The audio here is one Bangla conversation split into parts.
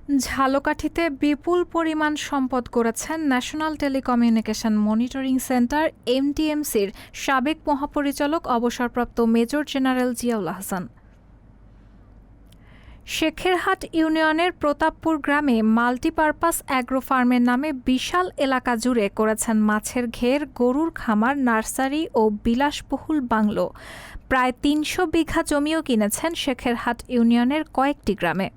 ঝালকাঠিতে বিপুল পরিমাণ সম্পদ গড়েছেন ন্যাশনাল টেলিকমিউনিকেশন মনিটরিং সেন্টার এনটিএমসির সাবেক মহাপরিচালক অবসরপ্রাপ্ত মেজর জেনারেল জিয়াউল আহসান। শেখেরহাট ইউনিয়নের প্রতাপপুর গ্রামে মাল্টিপারপাস অ্যাগ্রো ফার্মের নামে বিশাল এলাকা জুড়ে করেছেন মাছের ঘের, গরুর খামার, নার্সারি ও বিলাসবহুল বাংলো। প্রায় ৩০০ বিঘা জমিও কিনেছেন শেখেরহাট ইউনিয়নের কয়েকটি গ্রামে।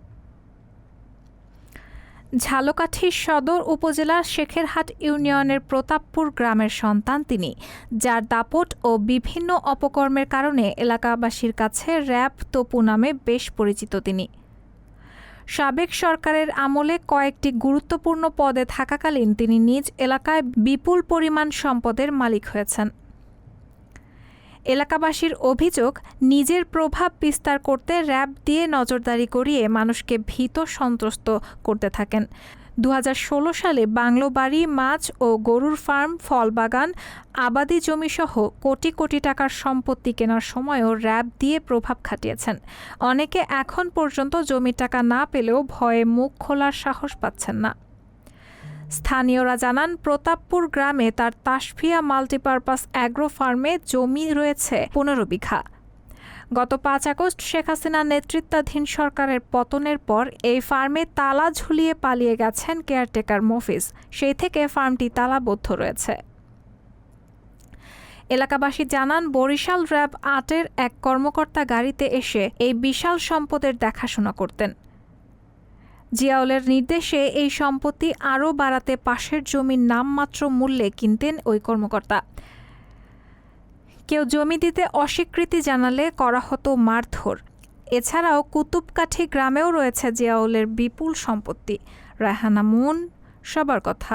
ঝালকাঠি সদর উপজেলার শেখেরহাট ইউনিয়নের প্রতাপপুর গ্রামের সন্তান তিনি, যার দাপট ও বিভিন্ন অপকর্মের কারণে এলাকাবাসীর কাছে র্যাব তপু নামে বেশ পরিচিত তিনি। সাবেক সরকারের আমলে কয়েকটি গুরুত্বপূর্ণ পদে থাকাকালীন তিনি নিজ এলাকায় বিপুল পরিমাণ সম্পদের মালিক হয়েছেন। এলাকাবাসীর অভিযোগ, নিজের প্রভাব বিস্তার করতে র্যাব দিয়ে নজরদারি করিয়ে মানুষকে ভীত সন্ত্রস্ত করতে থাকেন। ২০১৬ সালে বাংলো বাড়ি, মাছ ও গরুর ফার্ম, ফলবাগান, আবাদি জমিসহ কোটি কোটি টাকার সম্পত্তি কেনার সময়ও র্যাব দিয়ে প্রভাব খাটিয়েছেন। অনেকে এখন পর্যন্ত জমির টাকা না পেলেও ভয়ে মুখ খোলার সাহস পাচ্ছেন না। স্থানীয়রা জানান, প্রতাপপুর গ্রামে তার তাসফিয়া মাল্টিপারপাস অ্যাগ্রো ফার্মে জমি রয়েছে ১৫ বিঘা। গত ৫ আগস্ট শেখ হাসিনার নেতৃত্বাধীন সরকারের পতনের পর এই ফার্মে তালা ঝুলিয়ে পালিয়ে গেছেন কেয়ারটেকার মফিজ। সেই থেকে ফার্মটি তালাবদ্ধ রয়েছে। এলাকাবাসী জানান, বরিশাল র্যাব ৮-এর এক কর্মকর্তা গাড়িতে এসে এই বিশাল সম্পদের দেখাশোনা করতেন। জিয়াউলের নির্দেশে এই সম্পত্তি আরও বাড়াতে পাশের জমির নামমাত্র মূল্যে কিনতেন ওই কর্মকর্তা। কেউ জমি দিতে অস্বীকৃতি জানালে করা হতো মারধর। এছাড়াও কুতুবকাঠি গ্রামেও রয়েছে জিয়াউলের বিপুল সম্পত্তি। রায়হানা মুন, সবার কথা।